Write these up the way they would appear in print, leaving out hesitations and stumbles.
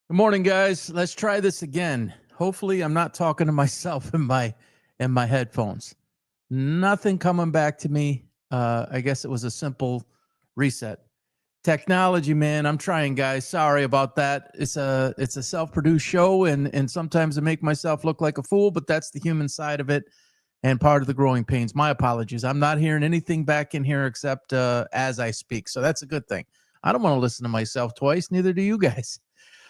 Good morning, guys. Let's try this again. Hopefully, I'm not talking to myself in my headphones. Nothing coming back to me. I guess it was a simple reset. Technology, man. I'm trying, guys. Sorry about that. It's a self-produced show, and sometimes I make myself look like a fool, but that's the human side of it and part of the growing pains. My apologies. I'm not hearing anything back in here except as I speak, so that's a good thing. I don't want to listen to myself twice. Neither do you guys.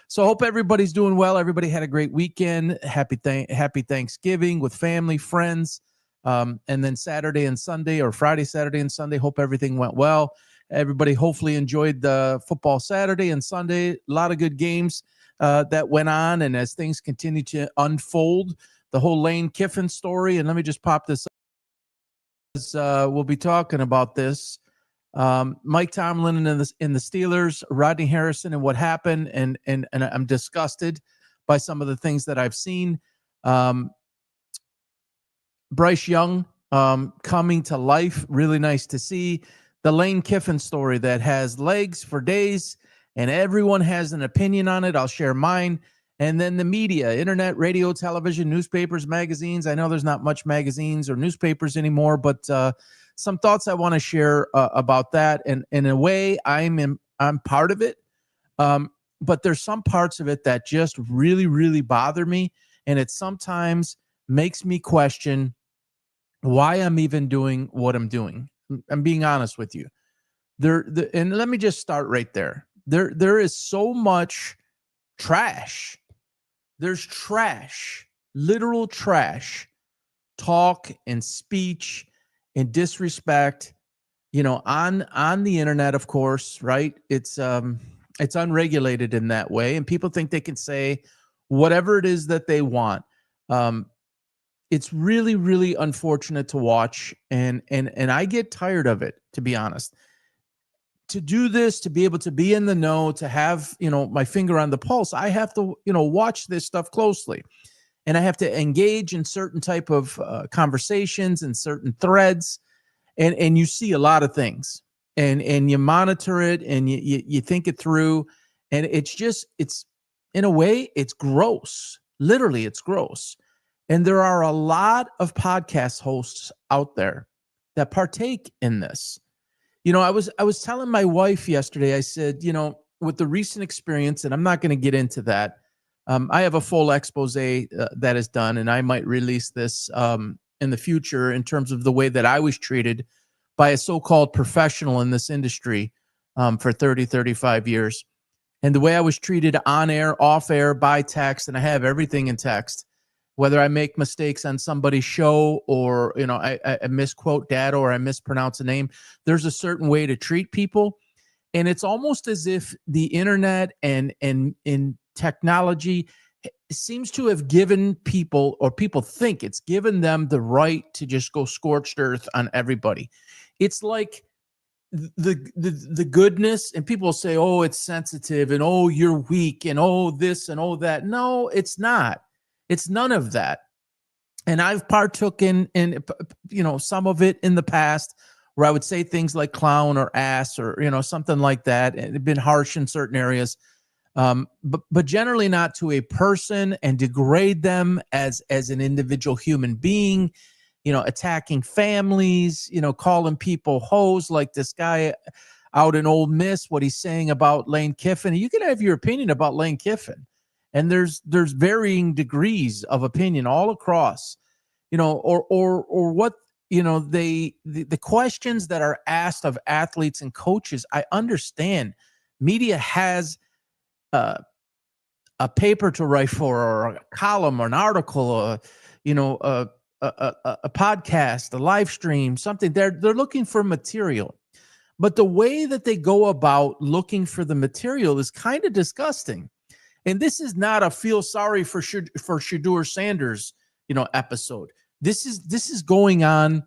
So hope everybody's doing well. Everybody had a great weekend. Happy Thanksgiving with family, friends, and then Saturday and Sunday, or Friday, Saturday, and Sunday. Hope everything went well. Everybody hopefully enjoyed the football Saturday and Sunday. A lot of good games that went on, and as things continue to unfold, the whole Lane Kiffin story. And let me just pop this up, as we'll be talking about this. Mike Tomlin in the Steelers, Rodney Harrison, and what happened, and I'm disgusted by some of the things that I've seen. Bryce Young coming to life, really nice to see. The Lane Kiffin story that has legs for days, and everyone has an opinion on it. I'll share mine. And then the media, internet, radio, television, newspapers, magazines. I know there's not much magazines or newspapers anymore, but some thoughts I want to share about that. And in a way, I'm part of it, but there's some parts of it that just really, really bother me, and it sometimes makes me question why I'm even doing what I'm doing. I'm being honest with you. And let me just start right there. There is so much trash. There's trash, literal trash, talk and speech and disrespect, on the internet, of course, right? It's unregulated in that way, and people think they can say whatever it is that they want. It's really, really unfortunate to watch, and I get tired of it, to be honest. To do this, to be able to be in the know, to have, my finger on the pulse, I have to, watch this stuff closely. And I have to engage in certain type of conversations and certain threads. And you see a lot of things, and you monitor it, and you think it through. And it's in a way, it's gross. Literally, it's gross. And there are a lot of podcast hosts out there that partake in this. I was telling my wife yesterday, I said, with the recent experience, and I'm not going to get into that. I have a full expose that is done, and I might release this in the future in terms of the way that I was treated by a so-called professional in this industry for 30, 35 years. And the way I was treated on air, off air, by text, and I have everything in text. Whether I make mistakes on somebody's show, or I misquote data, or I mispronounce a name, there's a certain way to treat people, and it's almost as if the internet and in technology seems to have given people, or people think it's given them, the right to just go scorched earth on everybody. It's like the goodness, and people say, "Oh, it's sensitive," and "Oh, you're weak," and "Oh, this," and "Oh, that." No, it's not. It's none of that. And I've partook in some of it in the past, where I would say things like clown or ass, or something like that, and it'd been harsh in certain areas, but generally not to a person, and degrade them as an individual human being, attacking families, calling people hoes, like this guy out in Ole Miss, what he's saying about Lane Kiffin. You can have your opinion about Lane Kiffin, and there's varying degrees of opinion all across, or what, the questions that are asked of athletes and coaches. I understand media has a paper to write for, or a column, or an article, or a podcast, a live stream, something. They're looking for material, but the way that they go about looking for the material is kind of disgusting. And this is not a feel sorry for Shedeur Sanders, episode. This is going on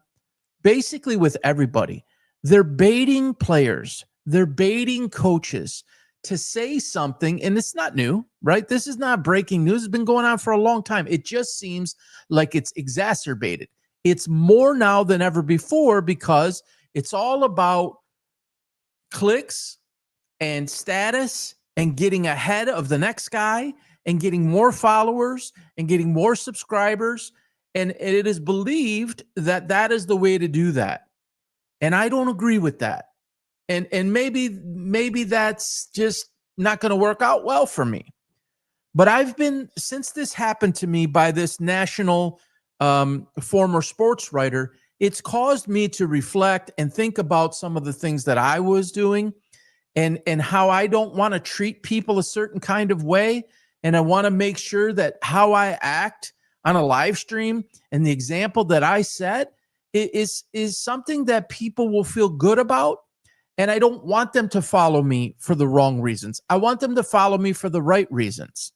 basically with everybody. They're baiting players, they're baiting coaches to say something, and it's not new, right? This is not breaking news. It's been going on for a long time. It just seems like it's exacerbated. It's more now than ever before, because it's all about clicks and status and getting ahead of the next guy and getting more followers and getting more subscribers. And it is believed that that is the way to do that. And I don't agree with that. And maybe that's just not going to work out well for me. But I've been, since this happened to me by this national former sports writer, it's caused me to reflect and think about some of the things that I was doing and how I don't want to treat people a certain kind of way. And I want to make sure that how I act on a live stream and the example that I set is something that people will feel good about. And I don't want them to follow me for the wrong reasons. I want them to follow me for the right reasons.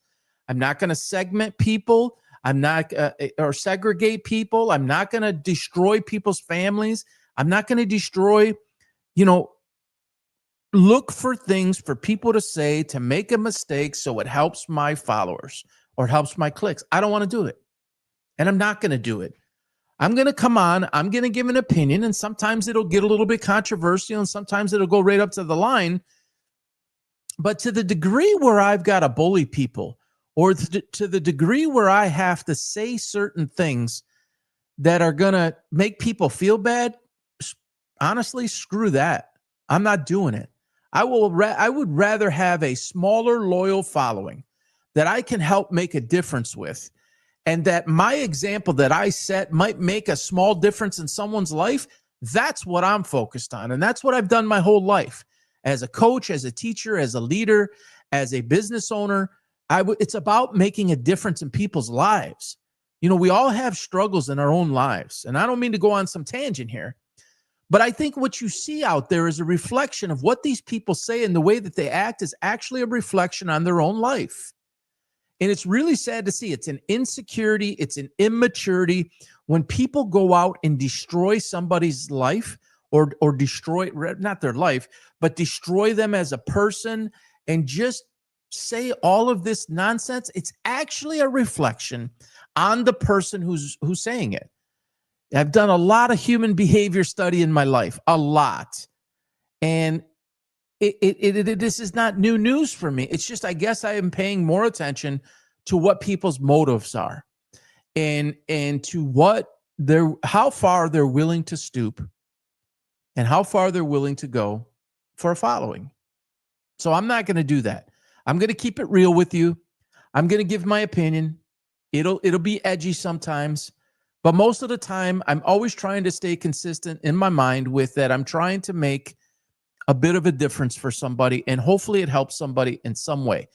I'm not going to segment people. I'm not or segregate people. I'm not going to destroy people's families. I'm not going to destroy, look for things for people to say to make a mistake so it helps my followers or helps my clicks. I don't want to do it. And I'm not going to do it. I'm going to come on. I'm going to give an opinion. And sometimes it'll get a little bit controversial and sometimes it'll go right up to the line. But to the degree where I've got to bully people, or to the degree where I have to say certain things that are going to make people feel bad, honestly, screw that. I'm not doing it. I would rather have a smaller, loyal following that I can help make a difference with, and that my example that I set might make a small difference in someone's life. That's what I'm focused on. And that's what I've done my whole life as a coach, as a teacher, as a leader, as a business owner. It's about making a difference in people's lives. We all have struggles in our own lives. And I don't mean to go on some tangent here, but I think what you see out there is a reflection of what these people say, and the way that they act is actually a reflection on their own life. And it's really sad to see. It's an insecurity. It's an immaturity when people go out and destroy somebody's life or destroy, not their life, but destroy them as a person and just say all of this nonsense. It's actually a reflection on the person who's saying it. I've done a lot of human behavior study in my life, a lot. And this is not new news for me. It's just, I guess I am paying more attention to what people's motives are and to how far they're willing to stoop and how far they're willing to go for a following. So I'm not going to do that. I'm going to keep it real with you. I'm going to give my opinion. It'll be edgy sometimes, but most of the time I'm always trying to stay consistent in my mind with that. I'm trying to make a bit of a difference for somebody, and hopefully it helps somebody in some way.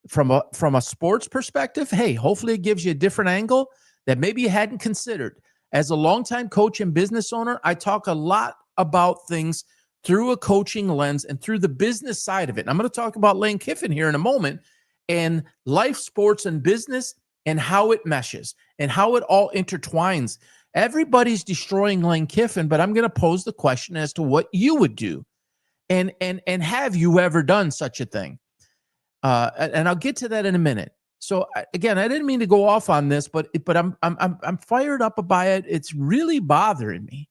From a sports perspective, hey, hopefully it gives you a different angle that maybe you hadn't considered. As a longtime coach and business owner, I talk a lot about things through a coaching lens and through the business side of it. And I'm going to talk about Lane Kiffin here in a moment, and life, sports, and business, and how it meshes and how it all intertwines. Everybody's destroying Lane Kiffin, but I'm going to pose the question as to what you would do. And have you ever done such a thing? And I'll get to that in a minute. So again, I didn't mean to go off on this, but I'm fired up by it. It's really bothering me,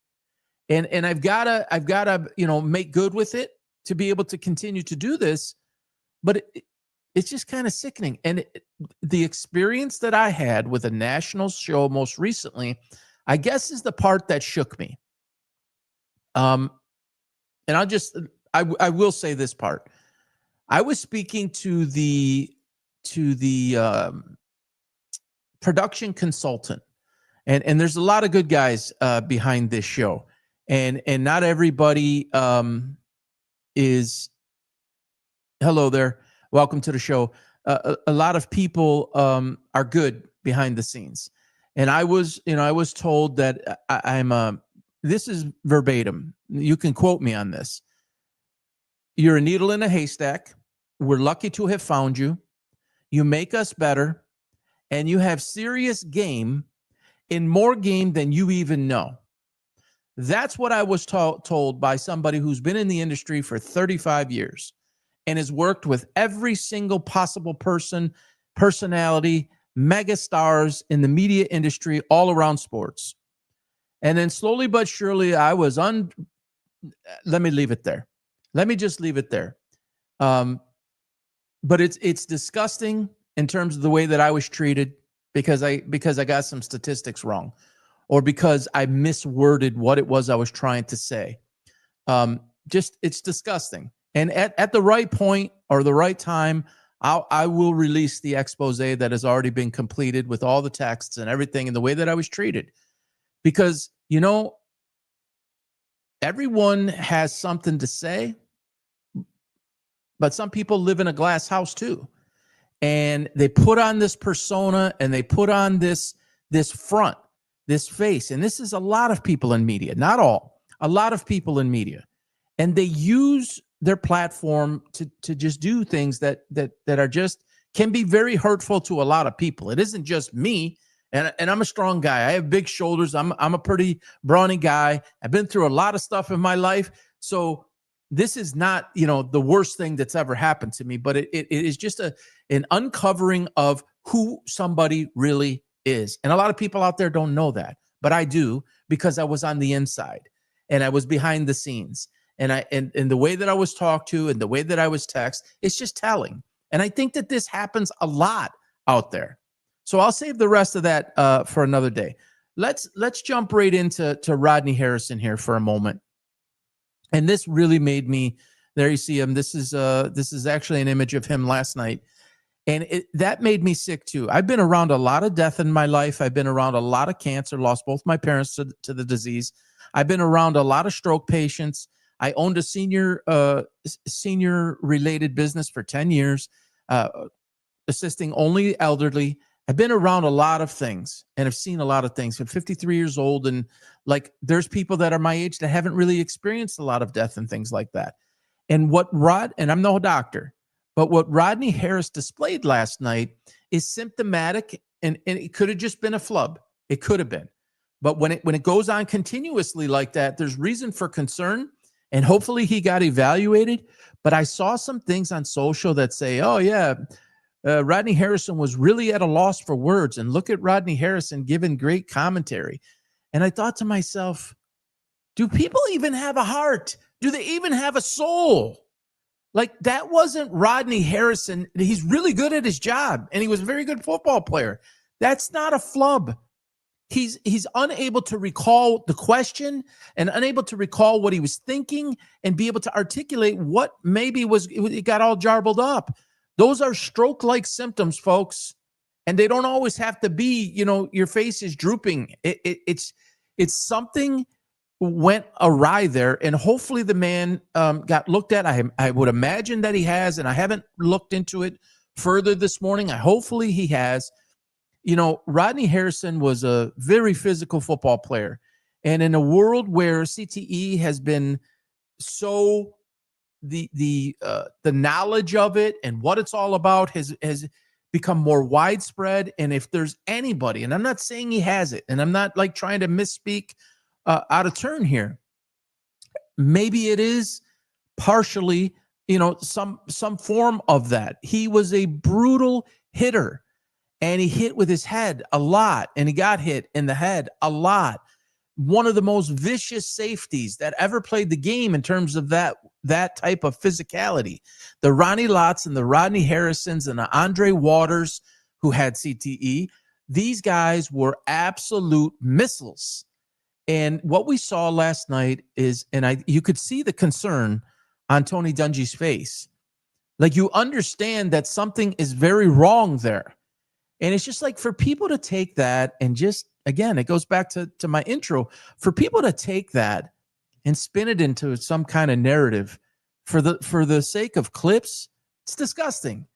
and I've gotta make good with it to be able to continue to do this. But it's just kind of sickening. And the experience that I had with a national show most recently, I guess, is the part that shook me. And I will say this part. I was speaking to the production consultant, and there's a lot of good guys behind this show, and not everybody is. Hello there, welcome to the show. A lot of people are good behind the scenes, and I was told that I'm this is verbatim. You can quote me on this. You're a needle in a haystack. We're lucky to have found you. You make us better, and you have serious game, in more game than you even know. That's what I was told by somebody who's been in the industry for 35 years and has worked with every single possible personality, mega stars in the media industry all around sports. And then slowly but surely, I was let me leave it there. Let me just leave it there. but it's disgusting in terms of the way that I was treated because I got some statistics wrong, or because I misworded what it was I was trying to say. Just it's disgusting. And at the right point or the right time, I will release the expose that has already been completed with all the texts and everything and the way that I was treated. Because, you know, everyone has something to say, but some people live in a glass house too. And they put on this persona and they put on this front, this face. And this is a lot of people in media, not all, a lot of people in media. And they use their platform to just do things that are just can be very hurtful to a lot of people. It isn't just me. And I'm a strong guy. I have big shoulders. I'm a pretty brawny guy. I've been through a lot of stuff in my life. So this is not, you know, the worst thing that's ever happened to me, but it is just an uncovering of who somebody really is. And a lot of people out there don't know that, but I do, because I was on the inside and I was behind the scenes. And the way that I was talked to and the way that I was texted, it's just telling. And I think that this happens a lot out there. So I'll save the rest of that for another day. Let's jump right into Rodney Harrison here for a moment. And this really made me, there you see him. This is actually an image of him last night. And that made me sick too. I've been around a lot of death in my life. I've been around a lot of cancer, lost both my parents to the disease. I've been around a lot of stroke patients. I owned a senior related business for 10 years, assisting only elderly. I've been around a lot of things and I've seen a lot of things. I'm 53 years old, and like there's people that are my age that haven't really experienced a lot of death and things like that. And and I'm no doctor, but what Rodney Harris displayed last night is symptomatic, and it could have just been a flub. It could have been. But when it goes on continuously like that, there's reason for concern, and hopefully he got evaluated. But I saw some things on social that say, oh yeah, Rodney Harrison was really at a loss for words, and look at Rodney Harrison giving great commentary. And I thought to myself, do people even have a heart? Do they even have a soul? Like, that wasn't Rodney Harrison. He's really good at his job, and he was a very good football player. That's not a flub. He's unable to recall the question and unable to recall what he was thinking and be able to articulate what maybe it got all jarbled up. Those are stroke-like symptoms, folks, and they don't always have to be, you know, your face is drooping. It's something went awry there, and hopefully the man got looked at. I would imagine that he has, and I haven't looked into it further this morning. Hopefully he has. You know, Rodney Harrison was a very physical football player, and in a world where CTE has been so the knowledge of it and what it's all about has become more widespread. And if there's anybody, and I'm not saying he has it, and I'm not like trying to misspeak out of turn here, maybe it is partially, you know, some form of that. He was a brutal hitter, and he hit with his head a lot, and he got hit in the head a lot. One of the most vicious safeties that ever played the game in terms of that type of physicality. The Ronnie Lotts and the Rodney Harrisons and the Andre Waters, who had CTE, these guys were absolute missiles. And what we saw last night is, you could see the concern on Tony Dungy's face. Like, you understand that something is very wrong there. And it's just like, for people to take that and just, again, it goes back to my intro, for people to take that and spin it into some kind of narrative for the sake of clips, it's disgusting.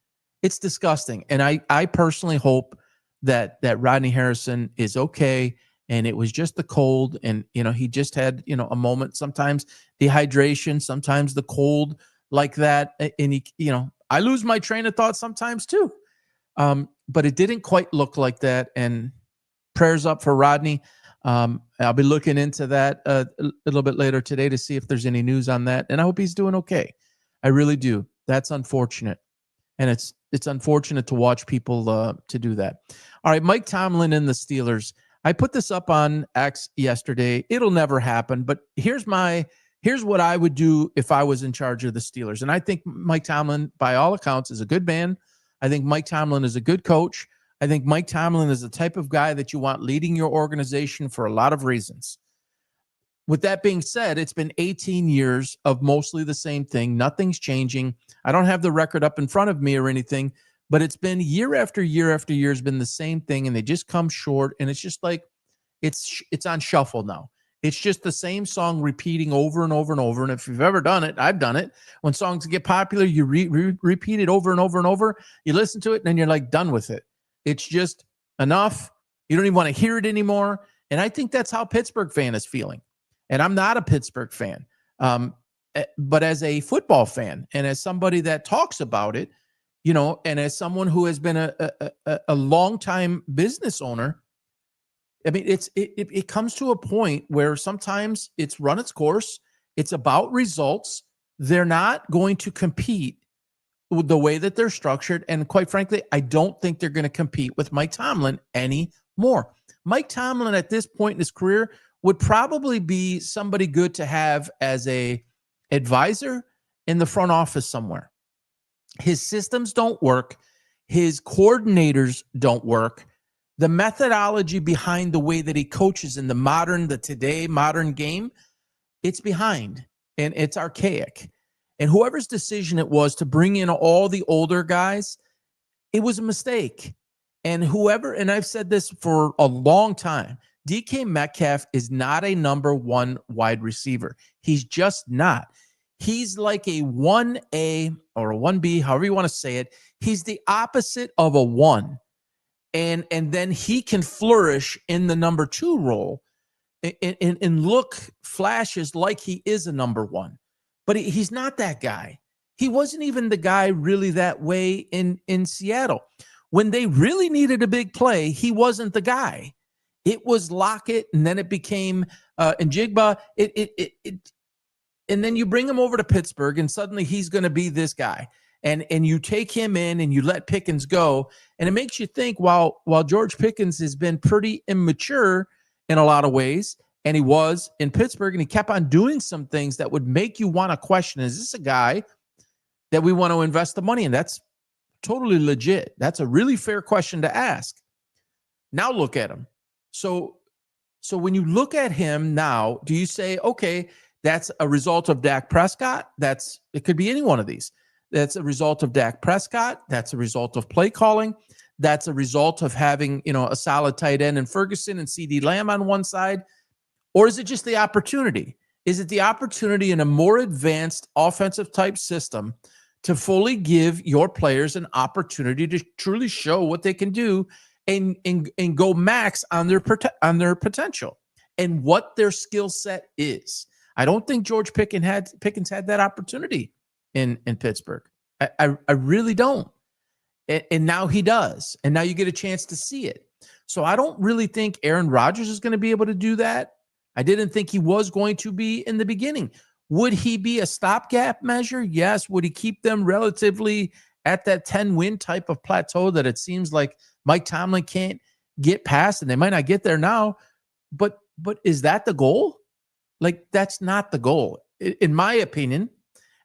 It's disgusting. And I personally hope that Rodney Harrison is okay, and it was just the cold, and, you know, he just had, you know, a moment, sometimes dehydration, sometimes the cold like that. And he, you know, I lose my train of thought sometimes too. But it didn't quite look like that. And prayers up for Rodney. I'll be looking into that a little bit later today to see if there's any news on that. And I hope he's doing okay. I really do. That's unfortunate. And it's unfortunate to watch people to do that. All right, Mike Tomlin and the Steelers. I put this up on X yesterday. It'll never happen. But here's my Here's what I would do if I was in charge of the Steelers. And I think Mike Tomlin, by all accounts, is a good man. I think Mike Tomlin is a good coach. I think Mike Tomlin is the type of guy that you want leading your organization for a lot of reasons. With that being said, it's been 18 years of mostly the same thing. Nothing's changing. I don't have the record up in front of me or anything, but it's been year after year after year has been the same thing, and they just come short. And it's just like it's on shuffle now. It's just the same song repeating over and over and over. And if you've ever done it, I've done it. When songs get popular, you repeat it over and over and over. You listen to it, and then you're like done with it. It's just enough. You don't even want to hear it anymore. And I think that's how Pittsburgh fan is feeling. And I'm not a Pittsburgh fan, but as a football fan and as somebody that talks about it, you know, and as someone who has been a longtime business owner, I mean, it comes to a point where sometimes it's run its course. It's about results. They're not going to compete with the way that they're structured. And quite frankly, I don't think they're going to compete with Mike Tomlin anymore. Mike Tomlin at this point in his career would probably be somebody good to have as a advisor in the front office somewhere. His systems don't work. His coordinators don't work. The methodology behind the way that he coaches in the modern game, it's behind and it's archaic. And whoever's decision it was to bring in all the older guys, it was a mistake. And I've said this for a long time, DK Metcalf is not a number one wide receiver. He's just not. He's like a 1A or a 1B, however you want to say it. He's the opposite of a 1. And then he can flourish in the number 2 role and look flashes like he is a number 1. But he's not that guy. He wasn't even the guy really that way in Seattle. When they really needed a big play, he wasn't the guy. It was Lockett, and then it became Njigba. And then you bring him over to Pittsburgh, and suddenly he's going to be this guy. And you take him in, and you let Pickens go, and it makes you think. While George Pickens has been pretty immature in a lot of ways, and he was in Pittsburgh, and he kept on doing some things that would make you want to question: is this a guy that we want to invest the money in? That's totally legit. That's a really fair question to ask. Now look at him. So when you look at him now, do you say, okay, that's a result of Dak Prescott? It could be any one of these. That's a result of Dak Prescott. That's a result of play calling. That's a result of having, a solid tight end in Ferguson and CeeDee Lamb on one side. Or is it just the opportunity? Is it the opportunity in a more advanced offensive type system to fully give your players an opportunity to truly show what they can do and go max on their potential and what their skill set is? I don't think George Pickens had that opportunity in Pittsburgh. I really don't. And now he does. And now you get a chance to see it. So I don't really think Aaron Rodgers is going to be able to do that. I didn't think he was going to be in the beginning. Would he be a stopgap measure? Yes. Would he keep them relatively at that 10-win type of plateau that it seems like Mike Tomlin can't get past, and they might not get there now? But is that the goal? Like, that's not the goal. In my opinion,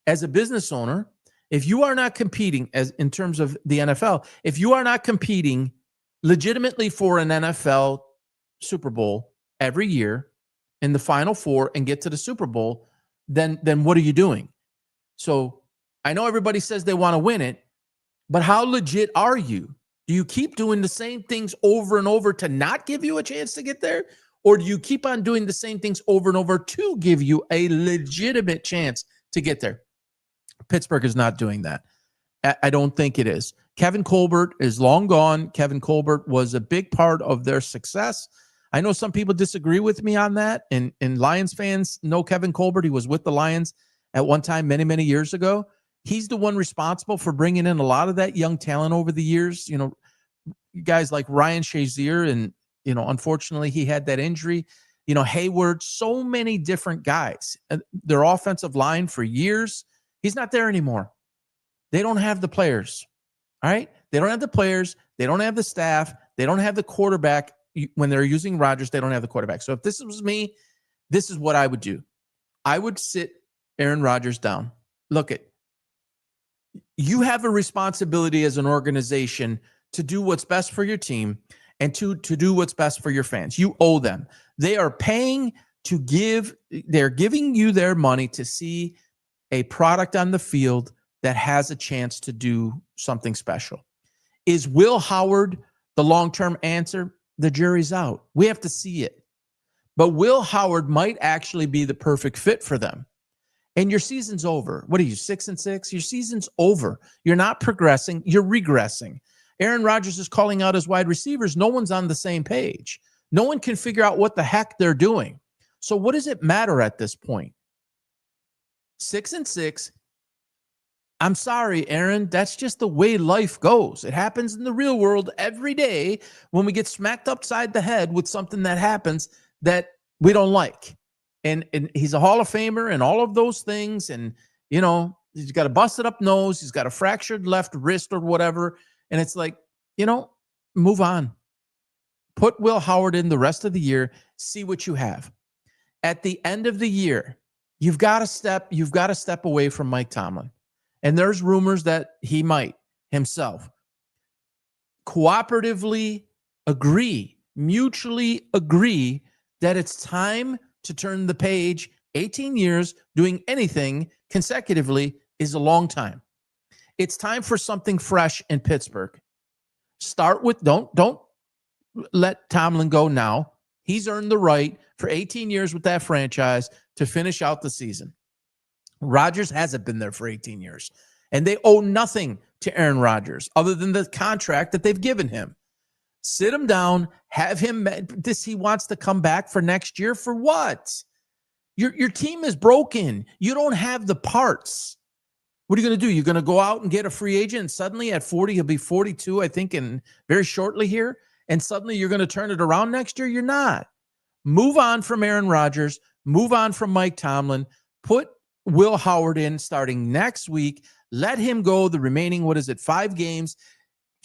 as a business owner, if you are not competing in terms of the NFL, if you are not competing legitimately for an NFL Super Bowl every year in the Final Four and get to the Super Bowl, then what are you doing? So I know everybody says they want to win it, but how legit are you? Do you keep doing the same things over and over to not give you a chance to get there? Or do you keep on doing the same things over and over to give you a legitimate chance to get there? Pittsburgh is not doing that. I don't think it is. Kevin Colbert is long gone. Kevin Colbert was a big part of their success. I know some people disagree with me on that, and Lions fans know Kevin Colbert. He was with the Lions at one time many, many years ago. He's the one responsible for bringing in a lot of that young talent over the years. Guys like Ryan Shazier, and unfortunately he had that injury. Hayward, so many different guys. Their offensive line for years, he's not there anymore. They don't have the players. All right? They don't have the players. They don't have the staff. They don't have the quarterback. When they're using Rodgers, they don't have the quarterback. So if this was me, this is what I would do. I would sit Aaron Rodgers down. Look, you have a responsibility as an organization to do what's best for your team and to do what's best for your fans. You owe them. They are paying to give, they're giving you their money to see a product on the field that has a chance to do something special. Is Will Howard the long-term answer? The jury's out. We have to see it. But Will Howard might actually be the perfect fit for them. And your season's over. What are you, 6-6? Your season's over. You're not progressing. You're regressing. Aaron Rodgers is calling out his wide receivers. No one's on the same page. No one can figure out what the heck they're doing. So what does it matter at this point? 6-6. I'm sorry, Aaron. That's just the way life goes. It happens in the real world every day when we get smacked upside the head with something that happens that we don't like. And he's a Hall of Famer and all of those things. And, you know, he's got a busted up nose. He's got a fractured left wrist or whatever. And it's like, you know, move on. Put Will Howard in the rest of the year. See what you have. At the end of the year, you've got to step away from Mike Tomlin. And there's rumors that he might himself cooperatively agree, mutually agree that it's time to turn the page. 18 years doing anything consecutively is a long time. It's time for something fresh in Pittsburgh. Start with, don't let Tomlin go now. He's earned the right for 18 years with that franchise to finish out the season. Rodgers hasn't been there for 18 years, and they owe nothing to Aaron Rodgers other than the contract that they've given him. Sit him down, have him. He wants to come back for next year. For what? Your team is broken. You don't have the parts. What are you going to do? You're going to go out and get a free agent, and suddenly at 40, he'll be 42, I think, and very shortly here, and suddenly you're going to turn it around next year? You're not. Move on from Aaron Rodgers. Move on from Mike Tomlin. Put Will Howard in starting next week. Let him go the remaining, 5 games.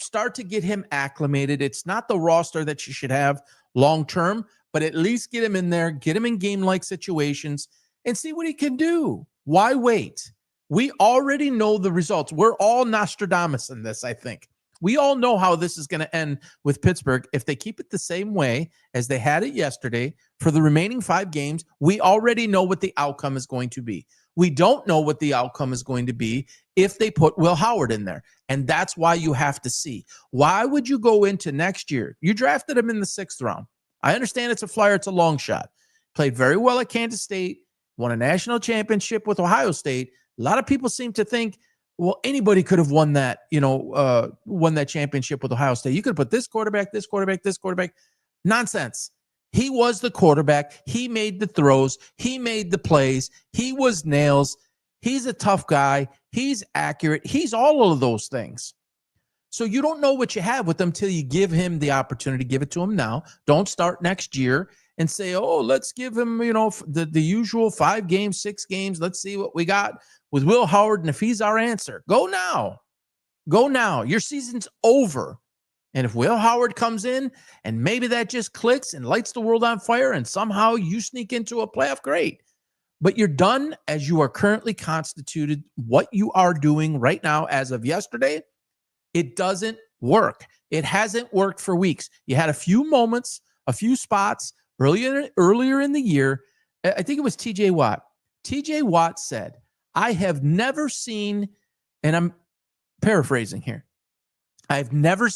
Start to get him acclimated. It's not the roster that you should have long-term, but at least get him in there, get him in game-like situations, and see what he can do. Why wait? We already know the results. We're all Nostradamus in this, I think. We all know how this is going to end with Pittsburgh. If they keep it the same way as they had it yesterday for the remaining 5 games, we already know what the outcome is going to be. We don't know what the outcome is going to be if they put Will Howard in there. And that's why you have to see. Why would you go into next year? You drafted him in the 6th round. I understand it's a flyer. It's a long shot. Played very well at Kansas State, won a national championship with Ohio State. A lot of people seem to think, well, anybody could have won that, won that championship with Ohio State. You could have put this quarterback, this quarterback, this quarterback. Nonsense. He was the quarterback. He made the throws. He made the plays. He was nails. He's a tough guy. He's accurate. He's all of those things. So you don't know what you have with him till you give him the opportunity. Give it to him now. Don't start next year and say, oh, let's give him, the usual 5 games, 6 games. Let's see what we got with Will Howard. And if he's our answer, go now. Go now. Your season's over. And if Will Howard comes in and maybe that just clicks and lights the world on fire and somehow you sneak into a playoff, great. But you're done as you are currently constituted. What you are doing right now as of yesterday, it doesn't work. It hasn't worked for weeks. You had a few moments, a few spots earlier in the year. I think it was TJ Watt. TJ Watt said, I have never seen, and I'm paraphrasing here, I've never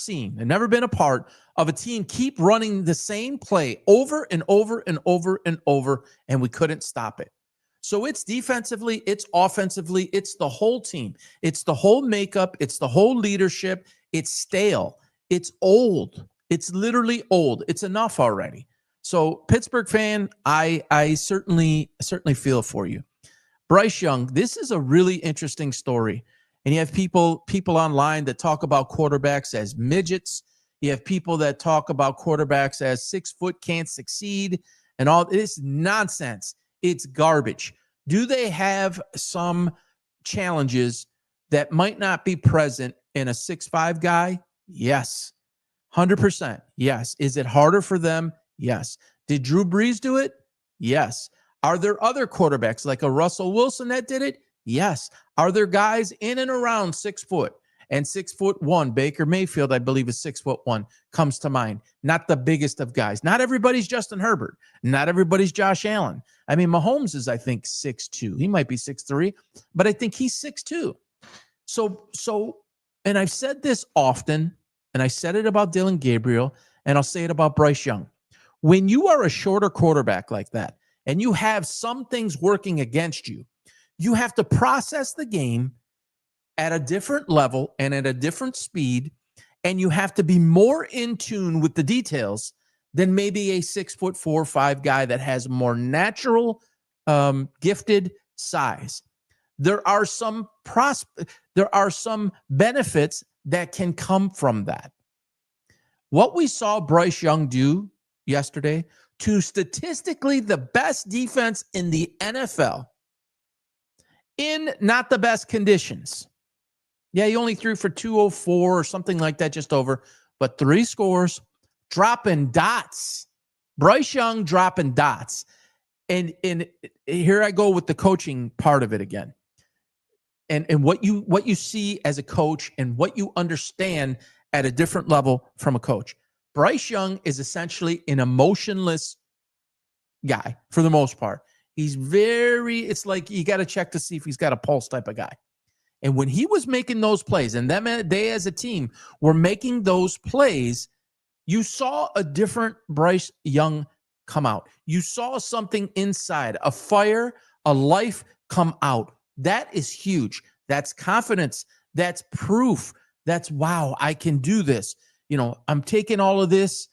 been a part of a team keep running the same play over and over and over and over, and we couldn't stop it. So it's defensively, it's offensively, it's the whole team. It's the whole makeup. It's the whole leadership. It's stale. It's old. It's literally old. It's enough already. So Pittsburgh fan, I certainly feel for you. Bryce Young, this is a really interesting story. And you have people online that talk about quarterbacks as midgets. You have people that talk about quarterbacks as 6 foot, can't succeed, and all this nonsense. It's garbage. Do they have some challenges that might not be present in a 6'5" guy? Yes. 100%. Yes. Is it harder for them? Yes. Did Drew Brees do it? Yes. Are there other quarterbacks like a Russell Wilson that did it? Yes. Are there guys in and around 6 foot and 6'1"? Baker Mayfield, I believe, is 6'1", comes to mind. Not the biggest of guys. Not everybody's Justin Herbert. Not everybody's Josh Allen. I mean, Mahomes is, I think, 6'2". He might be 6'3", but I think he's 6'2". So, and I've said this often, and I said it about Dillon Gabriel, and I'll say it about Bryce Young. When you are a shorter quarterback like that, and you have some things working against you, you have to process the game at a different level and at a different speed, and you have to be more in tune with the details than maybe a 6'4" or 5 guy that has more natural, gifted size. There are some benefits that can come from that. What we saw Bryce Young do yesterday to statistically the best defense in the NFL in not the best conditions. Yeah, he only threw for 204 or something like that, just over, but 3 scores, dropping dots. Bryce Young dropping dots. And here I go with the coaching part of it again. And what you see as a coach and what you understand at a different level from a coach. Bryce Young is essentially an emotionless guy for the most part. It's like you got to check to see if he's got a pulse type of guy. And when he was making those plays, and they as a team were making those plays, you saw a different Bryce Young come out. You saw something inside, a fire, a life come out. That is huge. That's confidence. That's proof. That's, wow, I can do this. You know, I'm taking all of this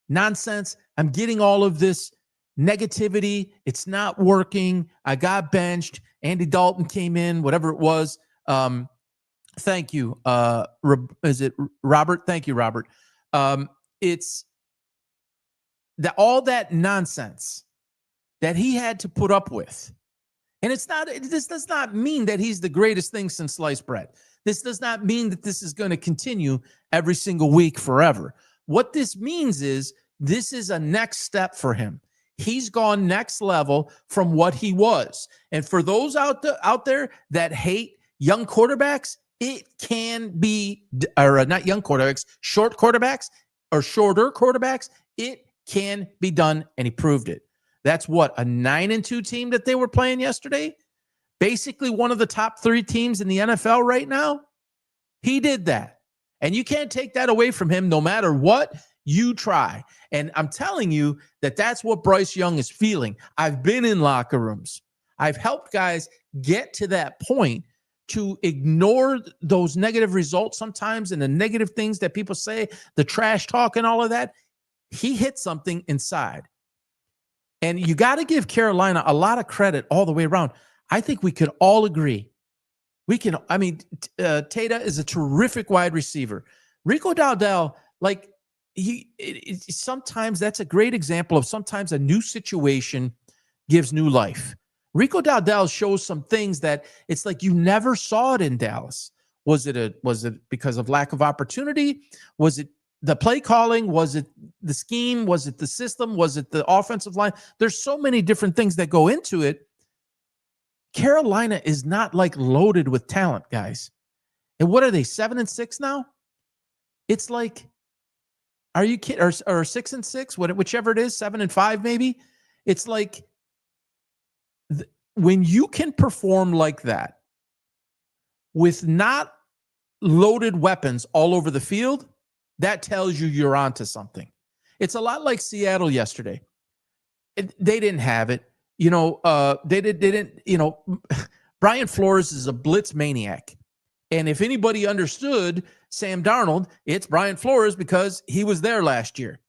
nonsense. I'm getting all of this negativity. It's not working. I got benched. Andy Dalton came in, whatever it was. Thank you. Is it Robert? Thank you, Robert. It's all that nonsense that he had to put up with. And this does not mean that he's the greatest thing since sliced bread. This does not mean that this is going to continue every single week forever. What this means is this is a next step for him. He's gone next level from what he was. And for those out there that hate young quarterbacks, it can be, or not young quarterbacks, short quarterbacks or shorter quarterbacks, it can be done, and he proved it. That's what, a 9-2 team that they were playing yesterday? Basically one of the top 3 teams in the NFL right now. He did that. And you can't take that away from him no matter what you try. And I'm telling you that that's what Bryce Young is feeling. I've been in locker rooms. I've helped guys get to that point to ignore those negative results sometimes and the negative things that people say, the trash talk and all of that. He hit something inside. And you got to give Carolina a lot of credit all the way around. I think we could all agree. Tata is a terrific wide receiver. Rico Dowdell, sometimes that's a great example of sometimes a new situation gives new life. Rico Dowdell shows some things that it's like you never saw it in Dallas. Was it because of lack of opportunity? Was it the play calling? Was it the scheme? Was it the system? Was it the offensive line? There's so many different things that go into it. Carolina is not loaded with talent, guys. And what are they, 7-6 now? It's like, are you kidding? Or 6-6, whichever it is, 7-5 maybe. It's like when you can perform like that with not loaded weapons all over the field, that tells you you're onto something. It's a lot like Seattle yesterday. They didn't have it. They didn't, Brian Flores is a blitz maniac. And if anybody understood Sam Darnold, it's Brian Flores because he was there last year.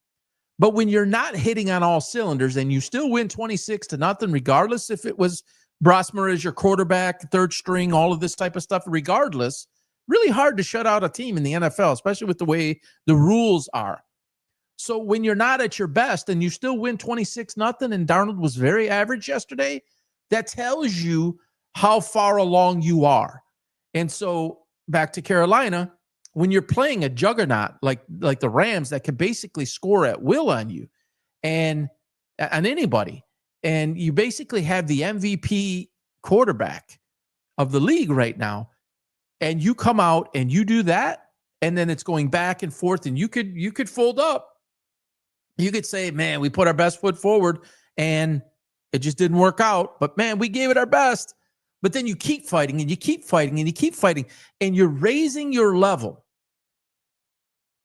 But when you're not hitting on all cylinders and you still win 26-0, regardless if it was Brosmer as your quarterback, third string, all of this type of stuff, regardless, really hard to shut out a team in the NFL, especially with the way the rules are. So when you're not at your best and you still win 26-0, and Darnold was very average yesterday, that tells you how far along you are. And so back to Carolina, when you're playing a juggernaut like the Rams that can basically score at will on you and on anybody, and you basically have the MVP quarterback of the league right now, and you come out and you do that, and then it's going back and forth, and you could fold up. You could say, man, we put our best foot forward and it just didn't work out, but man, we gave it our best. But then you keep fighting and you keep fighting and you keep fighting, and you're raising your level.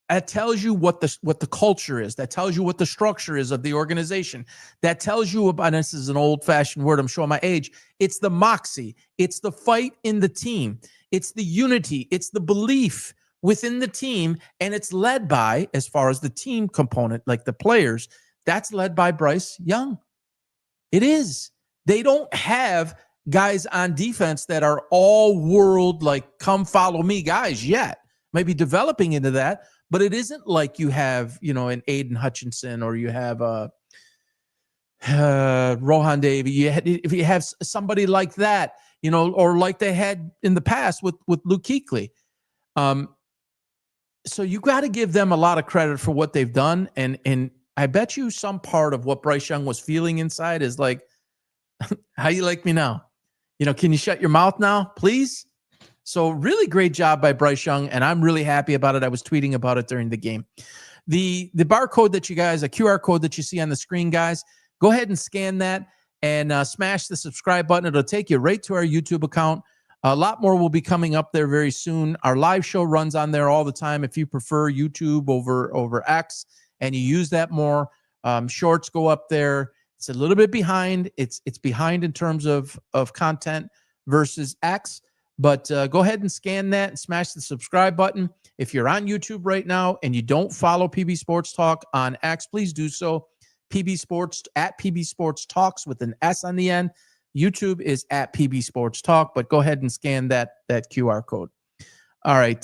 That tells you what the culture is. That tells you what the structure is of the organization. That tells you about, and this is an old-fashioned word, I'm showing my age, it's the moxie. It's the fight in the team. It's the unity. It's the belief within the team, and it's led by, as far as the team component, like the players, that's led by Bryce Young. It is. They don't have guys on defense that are all world, like come follow me guys yet. Maybe developing into that, but it isn't like you have, an Aiden Hutchinson, or you have Rohan Davey. If you have somebody like that, or like they had in the past with Luke Kuechly. So you got to give them a lot of credit for what they've done. And I bet you some part of what Bryce Young was feeling inside is like, how you like me now? Can you shut your mouth now, please? So really great job by Bryce Young, and I'm really happy about it. I was tweeting about it during the game. The barcode that you guys, a QR code that you see on the screen, guys, go ahead and scan that and smash the subscribe button. It'll take you right to our YouTube account. A lot more will be coming up there very soon. Our live show runs on there all the time. If you prefer YouTube over X and you use that more, shorts go up there. It's a little bit behind. It's behind in terms of content versus X. But go ahead and scan that and smash the subscribe button. If you're on YouTube right now and you don't follow PB Sports Talk on X, please do so. PB Sports at PB Sports Talks with an S on the end. YouTube is at PB Sports Talk, but go ahead and scan that QR code. All right.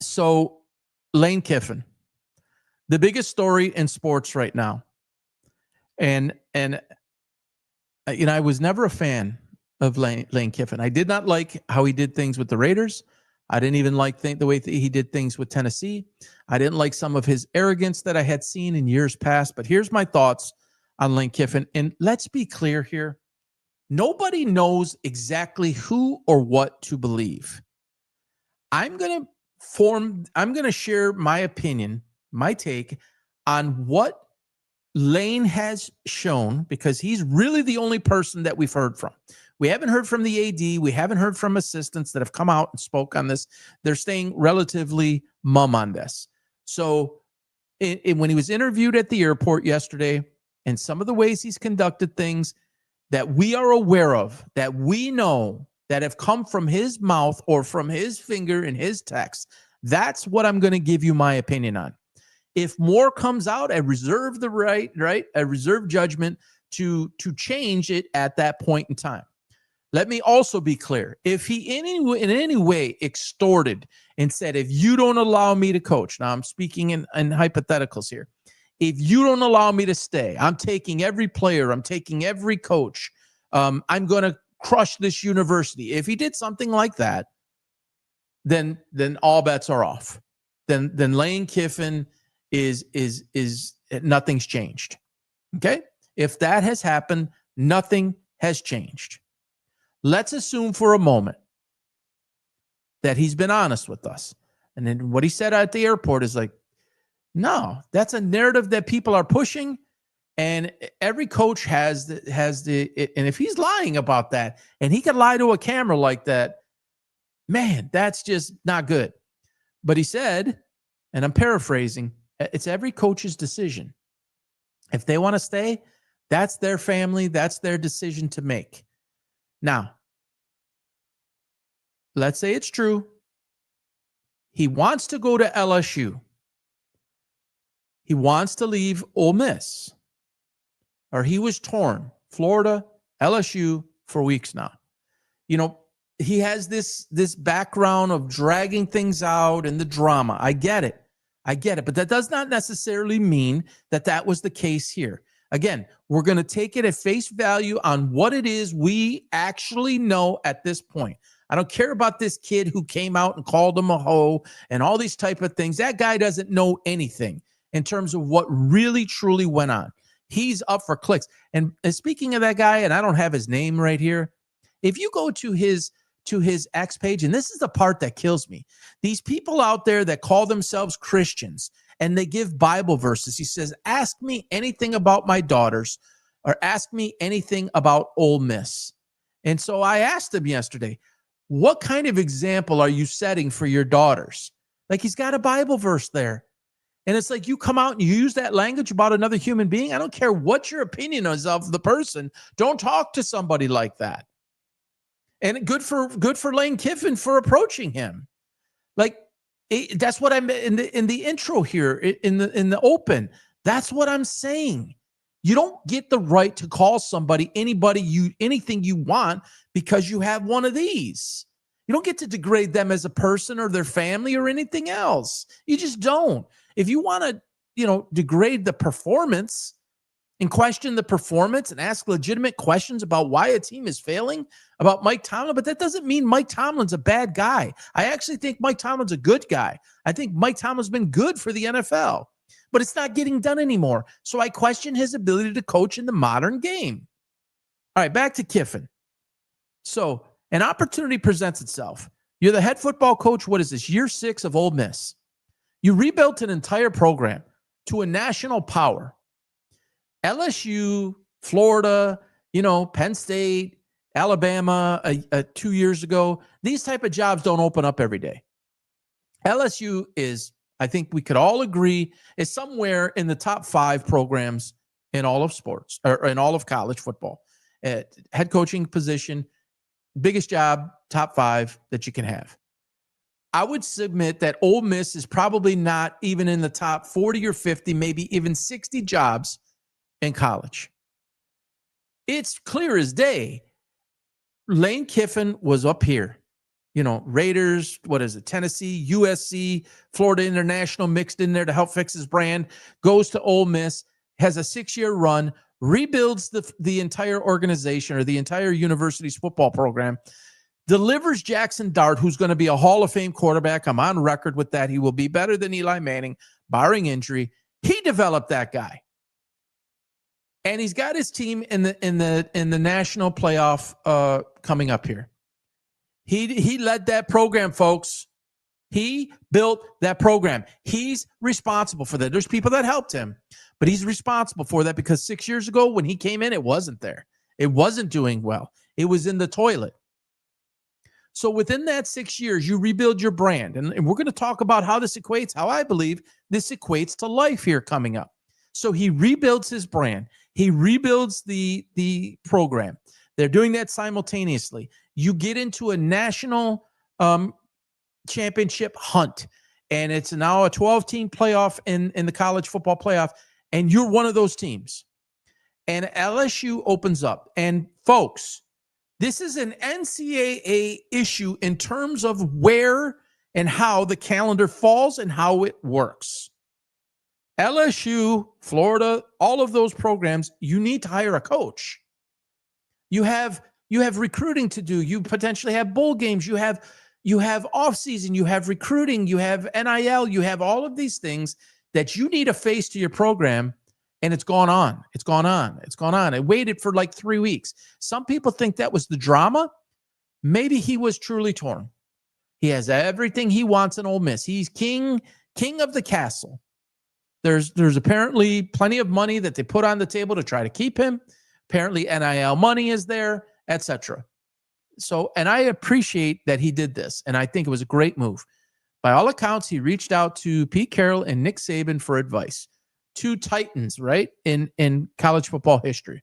So Lane Kiffin, the biggest story in sports right now. And I was never a fan of Lane Kiffin. I did not like how he did things with the Raiders. I didn't even like the way that he did things with Tennessee. I didn't like some of his arrogance that I had seen in years past. But here's my thoughts on Lane Kiffin. And let's be clear here. Nobody knows exactly who or what to believe. I'm going to share my opinion, my take on what Lane has shown, because he's really the only person that we've heard from. We haven't heard from the AD. We haven't heard from assistants that have come out and spoke on this. They're staying relatively mum on this. So when he was interviewed at the airport yesterday, and some of the ways he's conducted things that we are aware of, that we know, that have come from his mouth or from his finger in his text, that's what I'm going to give you my opinion on. If more comes out, I reserve the right? I reserve judgment to change it at that point in time. Let me also be clear. If he in any way extorted and said, if you don't allow me to coach, now I'm speaking in hypotheticals here. If you don't allow me to stay, I'm taking every player, I'm taking every coach. I'm going to crush this university. If he did something like that, then all bets are off. Then Lane Kiffin is nothing's changed. Okay? If that has happened, nothing has changed. Let's assume for a moment that he's been honest with us. And then what he said at the airport is like, no, that's a narrative that people are pushing. And every coach has the, and if he's lying about that, and he can lie to a camera like that, man, that's just not good. But he said, and I'm paraphrasing, it's every coach's decision. If they want to stay, that's their family, that's their decision to make. Now, let's say it's true. He wants to go to LSU. He wants to leave Ole Miss. Or he was torn. Florida, LSU for weeks now. He has this background of dragging things out and the drama. I get it. But that does not necessarily mean that was the case here. Again, we're going to take it at face value on what it is we actually know at this point. I don't care about this kid who came out and called him a hoe and all these type of things. That guy doesn't know anything in terms of what really, truly went on. He's up for clicks. And speaking of that guy, and I don't have his name right here, if you go to his X page, and this is the part that kills me, these people out there that call themselves Christians and they give Bible verses. He says, ask me anything about my daughters or ask me anything about Ole Miss. And so I asked him yesterday, what kind of example are you setting for your daughters? Like, he's got a Bible verse there. And it's like, you come out and you use that language about another human being. I don't care what your opinion is of the person. Don't talk to somebody like that. And good for Lane Kiffin for approaching him. Like, that's what I'm in the intro here, in the open. That's what I'm saying. You don't get the right to call somebody anything you want because you have one of these. You don't get to degrade them as a person or their family or anything else. You just don't. If you want to, degrade the performance and question the performance and ask legitimate questions about why a team is failing, about Mike Tomlin, but that doesn't mean Mike Tomlin's a bad guy. I actually think Mike Tomlin's a good guy. I think Mike Tomlin's been good for the NFL, but it's not getting done anymore. So I question his ability to coach in the modern game. All right, back to Kiffin. So an opportunity presents itself. You're the head football coach. What is this? Year 6 of Ole Miss. You rebuilt an entire program to a national power. LSU, Florida, Penn State, Alabama 2 years ago. These type of jobs don't open up every day. LSU is, I think we could all agree, is somewhere in the top 5 programs in all of sports or in all of college football. Head coaching position, biggest job, top 5 that you can have. I would submit that Ole Miss is probably not even in the top 40 or 50, maybe even 60 jobs in college. It's clear as day. Lane Kiffin was up here. Raiders, Tennessee, USC, Florida International mixed in there to help fix his brand, goes to Ole Miss, has a 6-year run, rebuilds the entire organization or the entire university's football program, delivers Jackson Dart, who's going to be a Hall of Fame quarterback. I'm on record with that. He will be better than Eli Manning, barring injury. He developed that guy. And he's got his team in the national playoff coming up here. He led that program, folks. He built that program. He's responsible for that. There's people that helped him, but he's responsible for that because 6 years ago when he came in, it wasn't there. It wasn't doing well. It was in the toilet. So within that 6 years, you rebuild your brand. And we're going to talk about how this equates, how I believe this equates to life here coming up. So he rebuilds his brand. He rebuilds the program. They're doing that simultaneously. You get into a national championship hunt, and it's now a 12-team playoff in the college football playoff, and you're one of those teams. And LSU opens up. And folks, this is an NCAA issue in terms of where and how the calendar falls and how it works. LSU, Florida, all of those programs, you need to hire a coach. You have recruiting to do. You potentially have bowl games. You have offseason. You have recruiting. You have NIL. You have all of these things that you need a face to your program, and it's gone on. It's gone on. It's gone on. It waited for like 3 weeks. Some people think that was the drama. Maybe he was truly torn. He has everything he wants in Ole Miss. He's king of the castle. There's apparently plenty of money that they put on the table to try to keep him. Apparently NIL money is there, etc. So, and I appreciate that he did this, and I think it was a great move. By all accounts, he reached out to Pete Carroll and Nick Saban for advice. 2 titans, right, in college football history.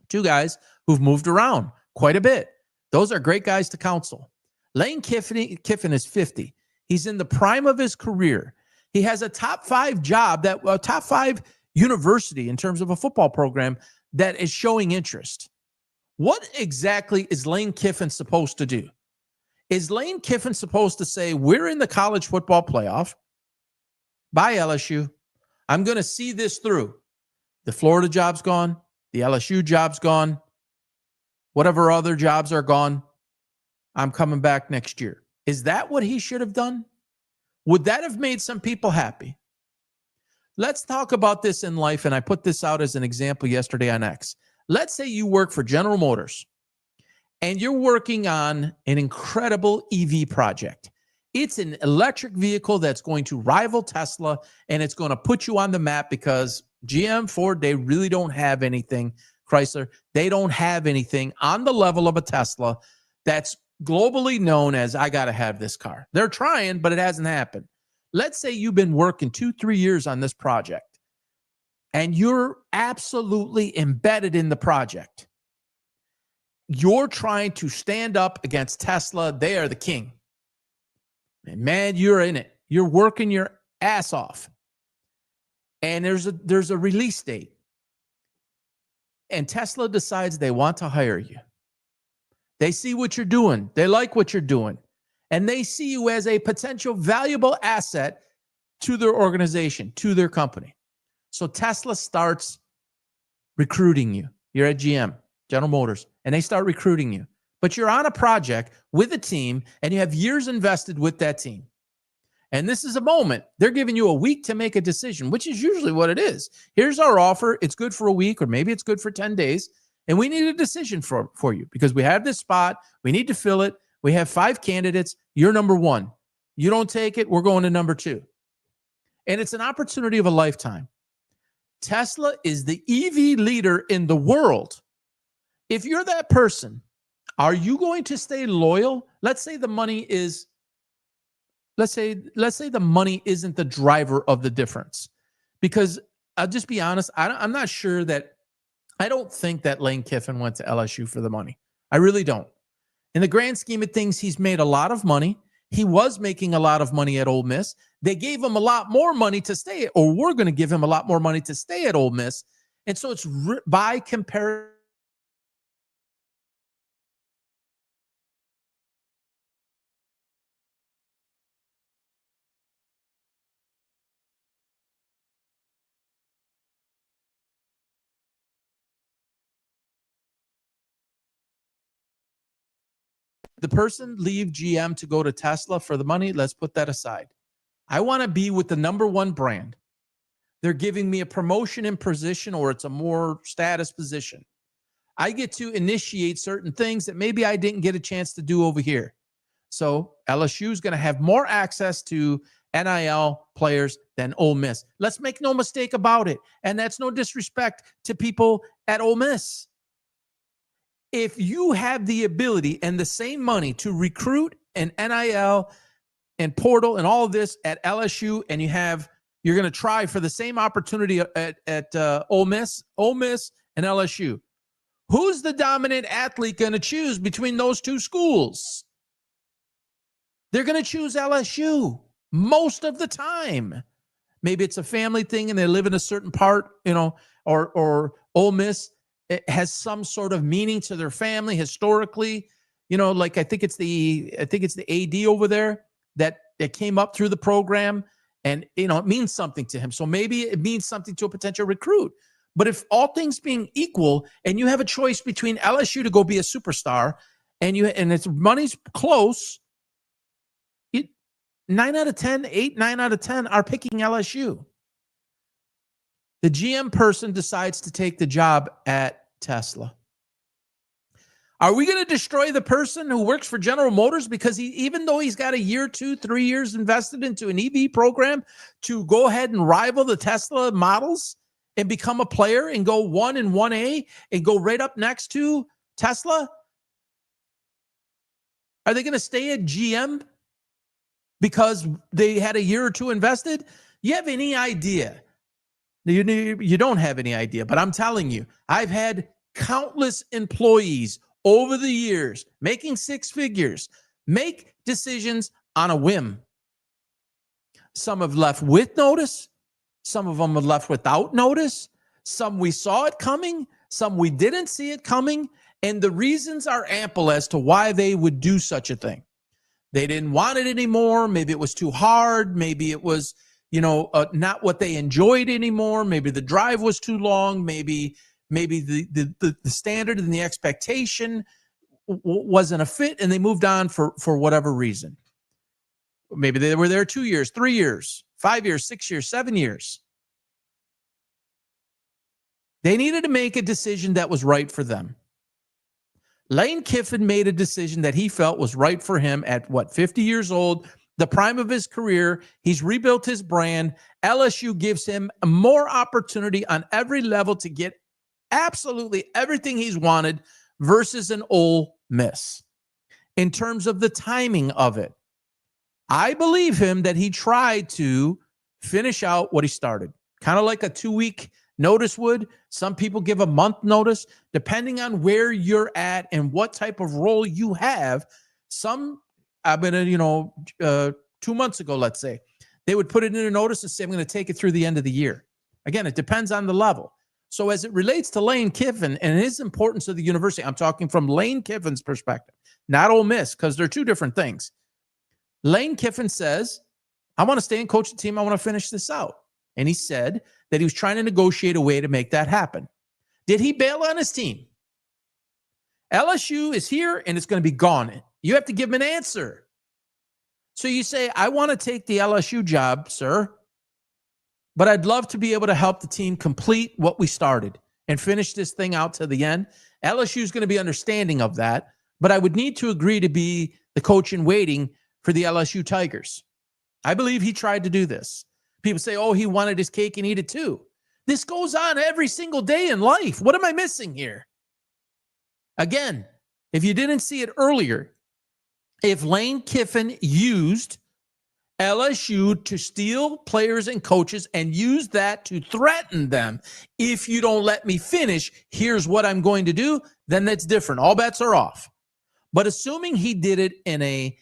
2 guys who've moved around quite a bit. Those are great guys to counsel. Lane Kiffin is 50. He's in the prime of his career. He has a top 5 job, a top 5 university in terms of a football program that is showing interest. What exactly is Lane Kiffin supposed to do? Is Lane Kiffin supposed to say, we're in the college football playoff? Bye, LSU. I'm going to see this through. The Florida job's gone. The LSU job's gone. Whatever other jobs are gone. I'm coming back next year. Is that what he should have done? Would that have made some people happy? Let's talk about this in life. And I put this out as an example yesterday on X. Let's say you work for General Motors and you're working on an incredible EV project. It's an electric vehicle that's going to rival Tesla, and it's going to put you on the map because GM, Ford, they really don't have anything. Chrysler, they don't have anything on the level of a Tesla that's globally known as, I got to have this car. They're trying, but it hasn't happened. Let's say you've been working 2-3 years on this project, and you're absolutely embedded in the project. You're trying to stand up against Tesla. They are the king. And man, you're in it. You're working your ass off. And there's a release date. And Tesla decides they want to hire you. They see what you're doing. They like what you're doing. And they see you as a potential valuable asset to their organization, to their company. So Tesla starts recruiting you. You're at GM, General Motors, and they start recruiting you. But you're on a project with a team, and you have years invested with that team. And this is a moment. They're giving you a week to make a decision, which is usually what it is. Here's our offer. It's good for a week, or maybe it's good for 10 days. And we need a decision for you because we have this spot. We need to fill it. We have 5 candidates. You're number 1. You don't take it, we're going to number 2. And it's an opportunity of a lifetime. Tesla is the EV leader in the world. If you're that person, are you going to stay loyal? Let's say the money is, let's say the money isn't the driver of the difference. Because I'll just be honest, I'm not sure that, I don't think that Lane Kiffin went to LSU for the money. I really don't. In the grand scheme of things, he's made a lot of money. He was making a lot of money at Ole Miss. They gave him a lot more money to stay, or we're going to give him a lot more money to stay at Ole Miss. And so it's by comparison. The person leave GM to go to Tesla for the money, let's put that aside. I want to be with the number 1 brand. They're giving me a promotion in position, or it's a more status position. I get to initiate certain things that maybe I didn't get a chance to do over here. So LSU is going to have more access to NIL players than Ole Miss. Let's make no mistake about it. And that's no disrespect to people at Ole Miss. If you have the ability and the same money to recruit and NIL and portal and all of this at LSU, and you're going to try for the same opportunity at Ole Miss and LSU, who's the dominant athlete going to choose between those 2 schools? They're going to choose LSU most of the time. Maybe it's a family thing and they live in a certain part, or Ole Miss, it has some sort of meaning to their family historically. Like I think it's the AD over there that came up through the program, and it means something to him. So maybe it means something to a potential recruit. But if all things being equal, and you have a choice between LSU to go be a superstar, and it's money's close, 9 out of 10 are picking LSU. The GM person decides to take the job at Tesla. Are we going to destroy the person who works for General Motors because even though he's got a year, 2, 3 years invested into an EV program to go ahead and rival the Tesla models and become a player and go 1 and 1A and go right up next to Tesla? Are they going to stay at GM because they had a year or 2 invested? You have any idea? You don't have any idea, but I'm telling you, I've had countless employees over the years making 6 figures make decisions on a whim. Some have left with notice. Some of them have left without notice. Some we saw it coming. Some we didn't see it coming. And the reasons are ample as to why they would do such a thing. They didn't want it anymore. Maybe it was too hard. Maybe it was not what they enjoyed anymore. Maybe the drive was too long. Maybe the standard and the expectation wasn't a fit, and they moved on for whatever reason. Maybe they were there 2 years, 3 years, 5 years, 6 years, 7 years. They needed to make a decision that was right for them. Lane Kiffin made a decision that he felt was right for him at 50 years old, the prime of his career. He's rebuilt his brand. LSU gives him more opportunity on every level to get absolutely everything he's wanted versus an Ole Miss. In terms of the timing of it, I believe him that he tried to finish out what he started, kind of like a 2-week notice would. Some people give a month notice, depending on where you're at and what type of role you have. I've been, 2 months ago, let's say, they would put it in a notice and say, I'm going to take it through the end of the year. Again, it depends on the level. So as it relates to Lane Kiffin and his importance to the university, I'm talking from Lane Kiffin's perspective, not Ole Miss, because they're two different things. Lane Kiffin says, I want to stay and coach the team. I want to finish this out. And he said that he was trying to negotiate a way to make that happen. Did he bail on his team? LSU is here and it's going to be gone. You have to give him an answer. So you say, I want to take the LSU job, sir, but I'd love to be able to help the team complete what we started and finish this thing out to the end. LSU is going to be understanding of that, but I would need to agree to be the coach in waiting for the LSU Tigers. I believe he tried to do this. People say, oh, he wanted his cake and eat it too. This goes on every single day in life. What am I missing here? Again, if you didn't see it earlier, if Lane Kiffin used LSU to steal players and coaches and use that to threaten them, if you don't let me finish, here's what I'm going to do, then that's different. All bets are off. But assuming he did it in a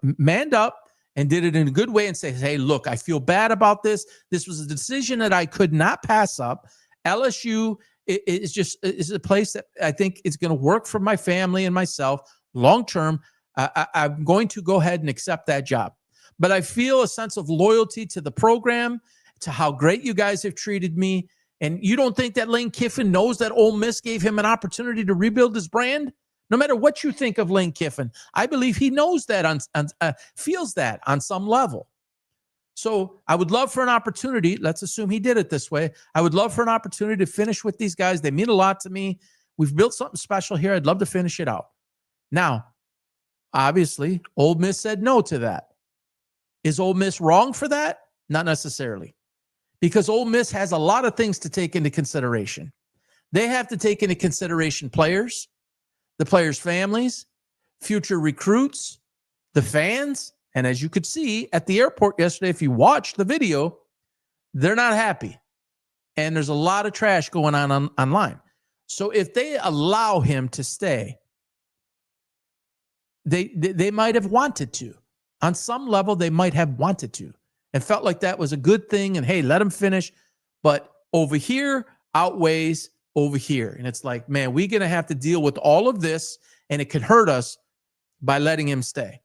manned up and did it in a good way and say, hey, look, I feel bad about this. This was a decision that I could not pass up. LSU is a place that I think is going to work for my family and myself long term. I'm going to go ahead and accept that job. But I feel a sense of loyalty to the program, to how great you guys have treated me. And you don't think that Lane Kiffin knows that Ole Miss gave him an opportunity to rebuild his brand? No matter what you think of Lane Kiffin, I believe he knows that, feels that on some level. So I would love for an opportunity. Let's assume he did it this way. I would love for an opportunity to finish with these guys. They mean a lot to me. We've built something special here. I'd love to finish it out. Now, obviously, Ole Miss said no to that. Is Ole Miss wrong for that? Not necessarily. Because Ole Miss has a lot of things to take into consideration. They have to take into consideration players, the players' families, future recruits, the fans. And as you could see at the airport yesterday, if you watched the video, they're not happy. And there's a lot of trash going on online. So if they allow him to stay, they might have wanted to. On some level, they might have wanted to and felt like that was a good thing. And hey, let him finish. But over here outweighs over here. And it's like, man, we're going to have to deal with all of this, and it could hurt us by letting him stay.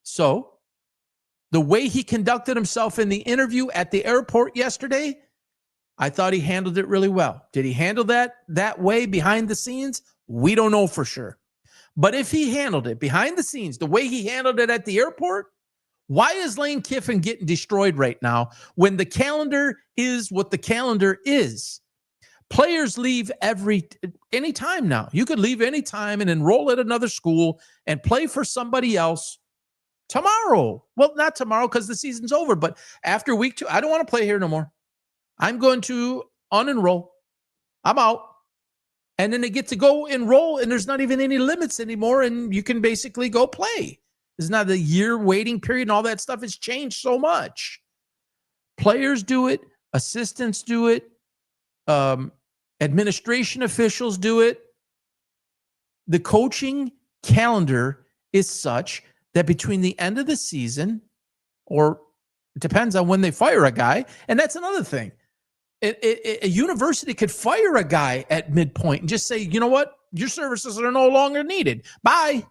So the way he conducted himself in the interview at the airport yesterday, I thought he handled it really well. Did he handle that way behind the scenes? We don't know for sure. But if he handled it behind the scenes, the way he handled it at the airport, why is Lane Kiffin getting destroyed right now when the calendar is what the calendar is? Players leave any time now. You could leave any time and enroll at another school and play for somebody else tomorrow. Well, not tomorrow because the season's over, but after week 2, I don't want to play here no more. I'm going to unenroll. I'm out. And then they get to go enroll, and there's not even any limits anymore, and you can basically go play. There's not a year waiting period, and all that stuff has changed so much. Players do it. Assistants do it. Administration officials do it. The coaching calendar is such that between the end of the season, or it depends on when they fire a guy, and that's another thing. A university could fire a guy at midpoint and just say, you know what? Your services are no longer needed. Bye.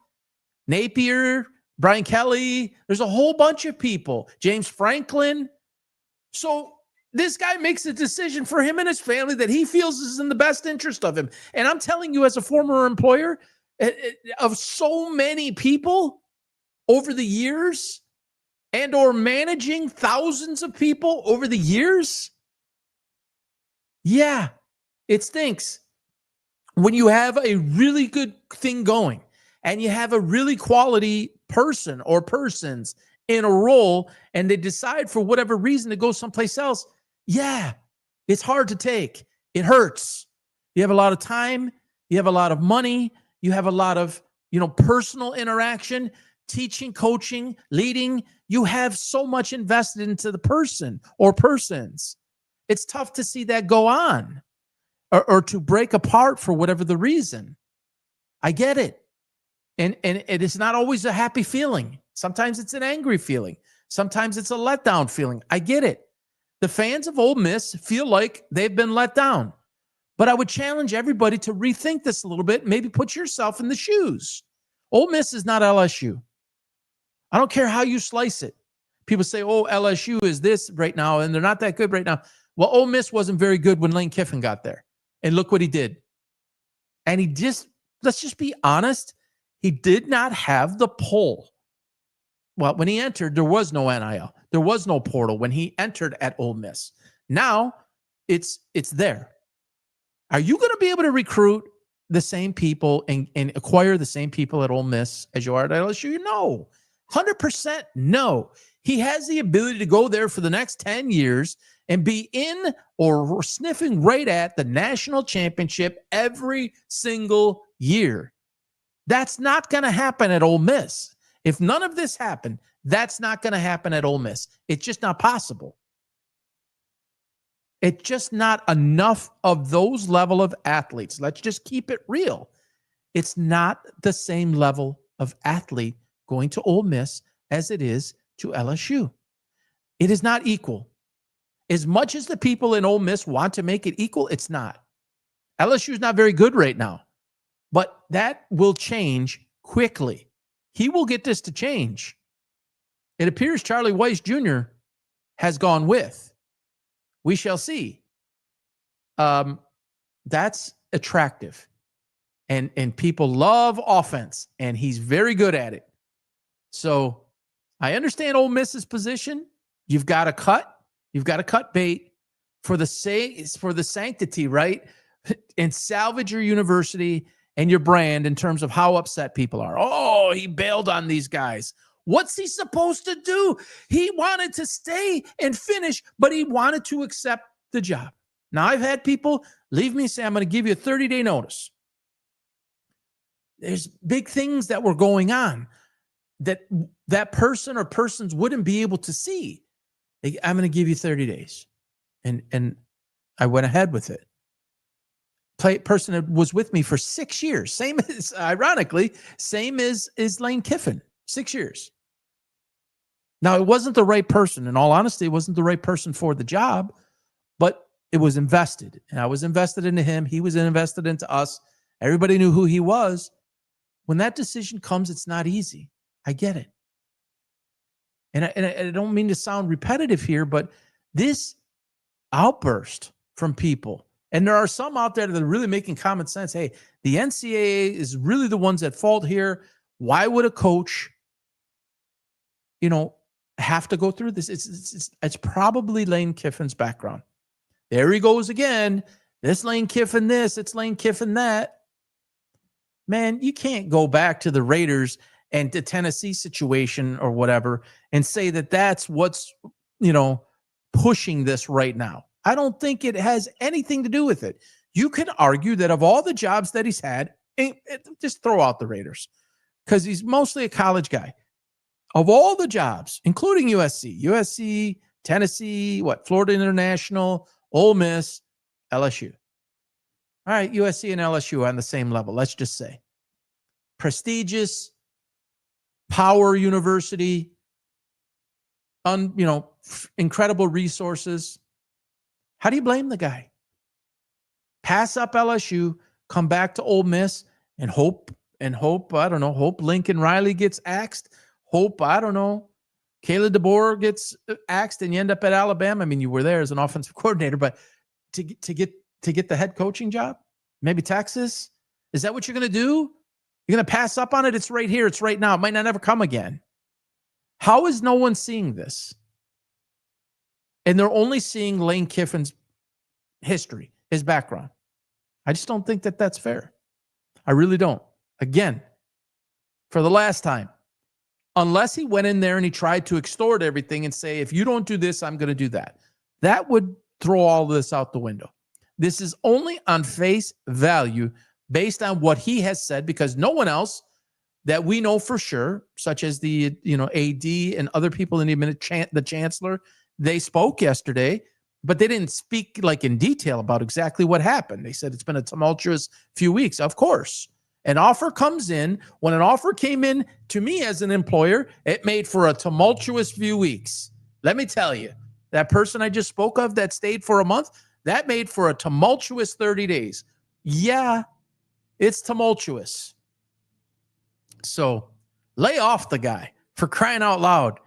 Napier, Brian Kelly, there's a whole bunch of people. James Franklin. So this guy makes a decision for him and his family that he feels is in the best interest of him. And I'm telling you, as a former employer of so many people over the years and or managing thousands of people over the years, Yeah, it stinks. When you have a really good thing going and you have a really quality person or persons in a role and they decide for whatever reason to go someplace else, yeah, it's hard to take. It hurts. You have a lot of time, you have a lot of money, you have a lot of, personal interaction, teaching, coaching, leading. You have so much invested into the person or persons. It's tough to see that go on or to break apart for whatever the reason. I get it. And it is not always a happy feeling. Sometimes it's an angry feeling. Sometimes it's a letdown feeling. I get it. The fans of Ole Miss feel like they've been let down. But I would challenge everybody to rethink this a little bit. Maybe put yourself in the shoes. Ole Miss is not LSU. I don't care how you slice it. People say, oh, LSU is this right now, and they're not that good right now. Well, Ole Miss wasn't very good when Lane Kiffin got there. And look what he did. And let's just be honest, he did not have the pull. Well, when he entered, there was no NIL. There was no portal when he entered at Ole Miss. Now, it's there. Are you going to be able to recruit the same people and acquire the same people at Ole Miss as you are at LSU? No. 100% no. He has the ability to go there for the next 10 years and be in or sniffing right at the national championship every single year. That's not going to happen at Ole Miss. If none of this happened, that's not going to happen at Ole Miss. It's just not possible. It's just not enough of those level of athletes. Let's just keep it real. It's not the same level of athlete going to Ole Miss as it is to LSU. It is not equal. As much as the people in Ole Miss want to make it equal, it's not. LSU is not very good right now, but that will change quickly. He will get this to change. It appears Charlie Weis Jr. has gone with. We shall see. That's attractive. And people love offense, and he's very good at it. So I understand Ole Miss's position. You've got to cut. You've got to cut bait for the sanctity, right? And salvage your university and your brand in terms of how upset people are. Oh, he bailed on these guys. What's he supposed to do? He wanted to stay and finish, but he wanted to accept the job. Now, I've had people leave me and say, I'm going to give you a 30-day notice. There's big things that were going on that person or persons wouldn't be able to see. I'm going to give you 30 days. And I went ahead with it. Person that was with me for 6 years. Same as, ironically, same as Lane Kiffin. 6 years. Now, it wasn't the right person. In all honesty, it wasn't the right person for the job, but it was invested. And I was invested into him. He was invested into us. Everybody knew who he was. When that decision comes, it's not easy. I get it. And I don't mean to sound repetitive here, but this outburst from people, and there are some out there that are really making common sense. Hey, the NCAA is really the ones at fault here. Why would a coach, have to go through this? It's probably Lane Kiffin's background. There he goes again. This Lane Kiffin this, it's Lane Kiffin that. Man, you can't go back to the Raiders and the Tennessee situation or whatever and say that that's what's, pushing this right now. I don't think it has anything to do with it. You can argue that of all the jobs that he's had, just throw out the Raiders because he's mostly a college guy. Of all the jobs, including USC, Tennessee, Florida International, Ole Miss, LSU. All right, USC and LSU are on the same level, let's just say. Prestigious, power university, incredible resources. How do you blame the guy? Pass up LSU, come back to Ole Miss, and hope, hope Lincoln Riley gets axed. Hope, Kayla DeBoer gets axed and you end up at Alabama. I mean, you were there as an offensive coordinator, but to get the head coaching job, maybe Texas, is that what you're going to do? You're going to pass up on it? It's right here. It's right now. It might not ever come again. How is no one seeing this? And they're only seeing Lane Kiffin's history. his background. I just don't think that that's fair. I really don't. Again, for the last time, unless he went in there and he tried to extort everything and say, if you don't do this, I'm going to do that. That would throw all this out the window. This is only on face value based on what he has said, because no one else that we know for sure, such as the AD and other people in the chancellor, they spoke yesterday, but they didn't speak like in detail about exactly what happened. They said it's been a tumultuous few weeks. Of course, an offer comes in. When an offer came in to me as an employer, it made for a tumultuous few weeks. Let me tell you, that person I just spoke of that stayed for a month, that made for a tumultuous 30 days. Yeah, it's tumultuous. So lay off the guy, for crying out loud.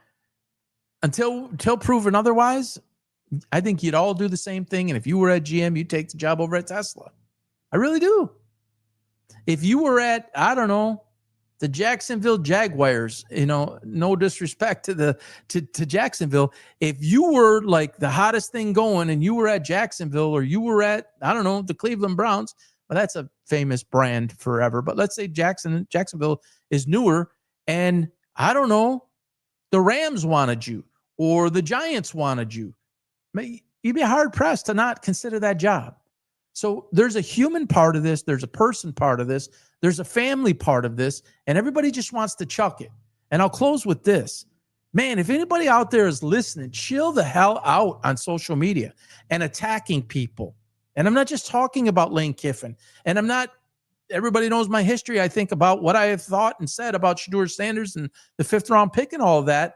Until proven otherwise, I think you'd all do the same thing. And if you were at GM, you'd take the job over at Tesla. I really do. If you were at, I don't know, the Jacksonville Jaguars, no disrespect to Jacksonville. If you were like the hottest thing going and you were at Jacksonville, or you were at, I don't know, the Cleveland Browns, well, that's a famous brand forever. But let's say Jacksonville is newer, and I don't know, the Rams wanted you or the Giants wanted you. You'd be hard pressed to not consider that job. So there's a human part of this. There's a person part of this. There's a family part of this, and everybody just wants to chuck it. And I'll close with this. Man, if anybody out there is listening, chill the hell out on social media and attacking people. And I'm not just talking about Lane Kiffin. And everybody knows my history, I think, about what I have thought and said about Shedeur Sanders and the 5th round pick and all of that.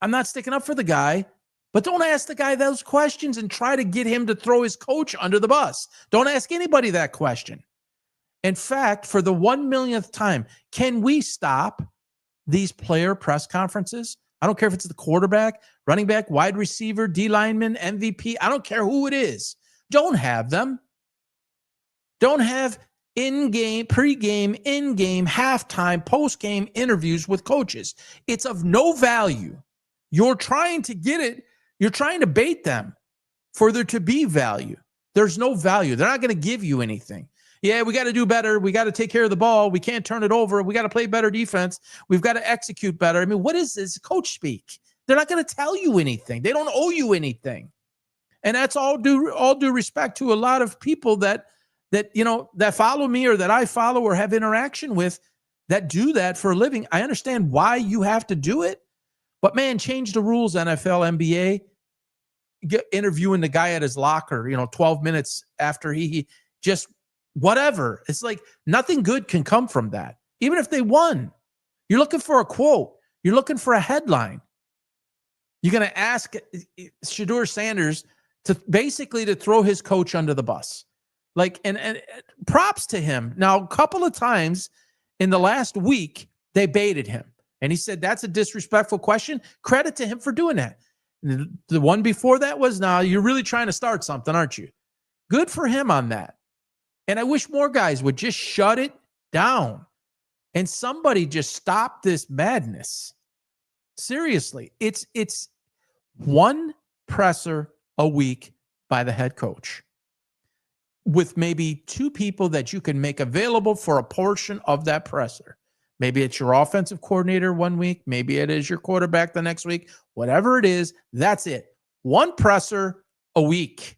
I'm not sticking up for the guy. But don't ask the guy those questions and try to get him to throw his coach under the bus. Don't ask anybody that question. In fact, for the 1 millionth time, can we stop these player press conferences? I don't care if it's the quarterback, running back, wide receiver, D lineman, MVP. I don't care who it is. Don't have them. Don't have in-game, pre-game, in-game, halftime, post-game interviews with coaches. It's of no value. You're trying to get it. You're trying to bait them for there to be value. There's no value. They're not going to give you anything. Yeah, we got to do better. We got to take care of the ball. We can't turn it over. We got to play better defense. We've got to execute better. I mean, what is this coach speak? They're not going to tell you anything. They don't owe you anything. And that's all due respect to a lot of people that follow me, or that I follow or have interaction with, that do that for a living. I understand why you have to do it. But man, change the rules, NFL, NBA. Interviewing the guy at his locker, 12 minutes after he just whatever. It's like nothing good can come from that. Even if they won, you're looking for a quote. You're looking for a headline. You're going to ask Shedeur Sanders to throw his coach under the bus. Like, and props to him. Now, a couple of times in the last week, they baited him. And he said, that's a disrespectful question. Credit to him for doing that. The one before that was, now you're really trying to start something, aren't you? Good for him on that. And I wish more guys would just shut it down and somebody just stop this madness. Seriously, it's one presser a week by the head coach, with maybe 2 people that you can make available for a portion of that presser. Maybe it's your offensive coordinator one week. Maybe it is your quarterback the next week. Whatever it is, that's it. One presser a week.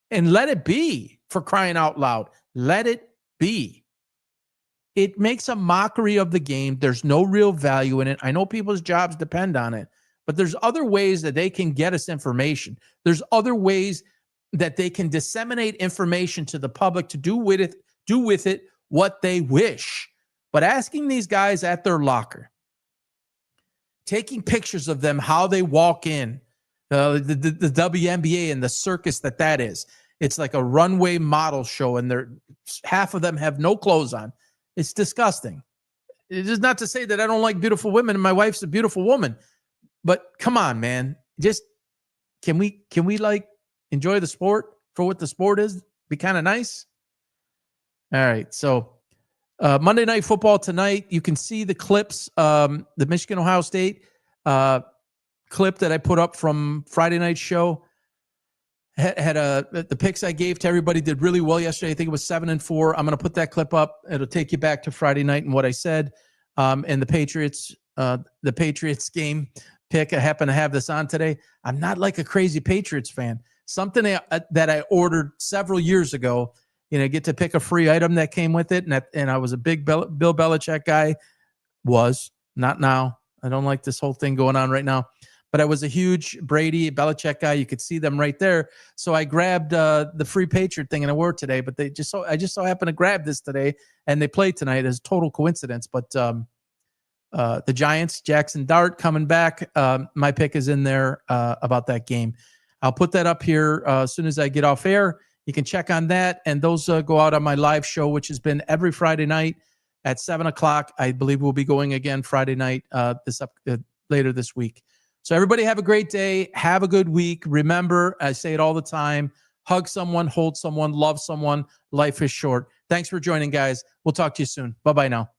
And let it be, for crying out loud. Let it be. It makes a mockery of the game. There's no real value in it. I know people's jobs depend on it, but there's other ways that they can get us information. There's other ways that they can disseminate information to the public to do with it what they wish. But asking these guys at their locker, taking pictures of them, how they walk in, the WNBA and the circus that is. It's like a runway model show, and half of them have no clothes on. It's disgusting. It is not to say that I don't like beautiful women, and my wife's a beautiful woman. But come on, man. Just can we like enjoy the sport for what the sport is? Be kind of nice. All right, so Monday Night Football tonight. You can see the clips, the Michigan-Ohio State clip that I put up from Friday night's show. The picks I gave to everybody did really well yesterday. I think it was 7-4. I'm going to put that clip up. It'll take you back to Friday night and what I said. And the Patriots game pick. I happen to have this on today. I'm not like a crazy Patriots fan. Something that I ordered several years ago. Get to pick a free item that came with it. And I was a big Bill Belichick guy. Was not now. I don't like this whole thing going on right now. But I was a huge Brady, Belichick guy. You could see them right there. So I grabbed the free Patriot thing and I wore it today. But I just so happened to grab this today, and they play tonight as total coincidence. But the Giants, Jackson Dart coming back. My pick is in there about that game. I'll put that up here as soon as I get off air. You can check on that, and those go out on my live show, which has been every Friday night at 7:00. I believe we'll be going again Friday night later this week. So everybody have a great day. Have a good week. Remember, I say it all the time, hug someone, hold someone, love someone. Life is short. Thanks for joining, guys. We'll talk to you soon. Bye-bye now.